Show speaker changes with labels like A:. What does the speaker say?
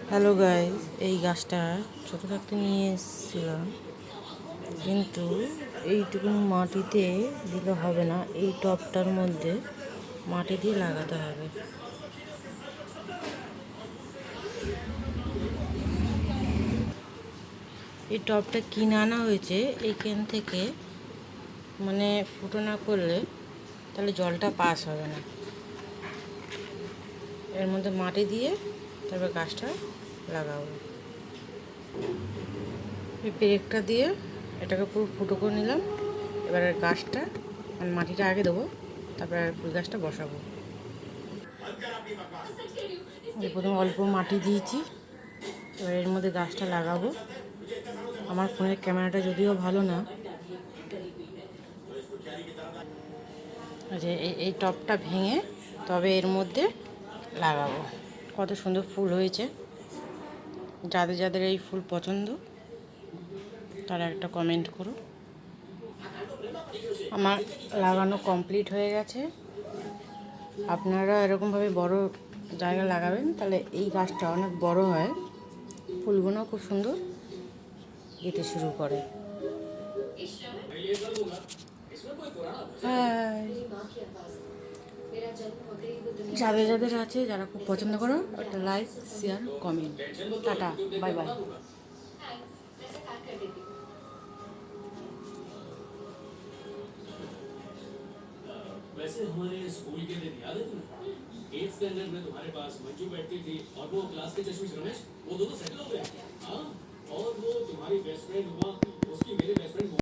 A: Hello guys, এই গাছটা ছোটো থাকতে নিয়ে এসেছিলাম, কিন্তু এইটুকুনি মাটিতে দিলে হবে না, এই টবটার মধ্যে মাটি দিয়ে লাগাতে হবে। এই টবটা কিনে আনা হয়েছে এইখান থেকে, মানে ফুটো না করলে তাহলে জলটা পাস হবে না। এর মধ্যে মাটি দিয়ে তারপর গাছটা লাগাবো। এই পেরেকটা দিয়ে এটাকে পুরো ফুটো করে নিলাম। এবার গাছটা মানে মাটিটা আগে দেবো, তারপরে ফুল গাছটা বসাবো। প্রথমে অল্প মাটি দিয়েছি, এবার এর মধ্যে গাছটা লাগাবো। আমার ফোনের ক্যামেরাটা যদিও ভালো না, যে এই টবটা ভেঙে তবে এর মধ্যে লাগাবো। কত সুন্দর ফুল হয়েছে। যাদের যাদের এই ফুল পছন্দ তারা একটা কমেন্ট করো। আমার লাগানো কমপ্লিট হয়ে গেছে। আপনারা এরকমভাবে বড় জায়গা লাগাবেন, তাহলে এই গাছটা অনেক বড় হয়, ফুলগুলো খুব সুন্দর দিতে শুরু করে। যাদের যাদের আছে, যারা খুব পছন্দ করো, একটা like, share, comment. Tata, bye bye. वैसे हमारे स्कूल के दिन याद है तुम्हें? 8th स्टैंडर्ड में तुम्हारे पास मंजू बैठती थी और वो क्लास के चश्मिश रमेश, वो दोनों सेटल हो गए। हाँ, और वो तुम्हारी बेस्ट फ्रेंड हुआ, उसकी मेरे बेस्ट फ्रेंड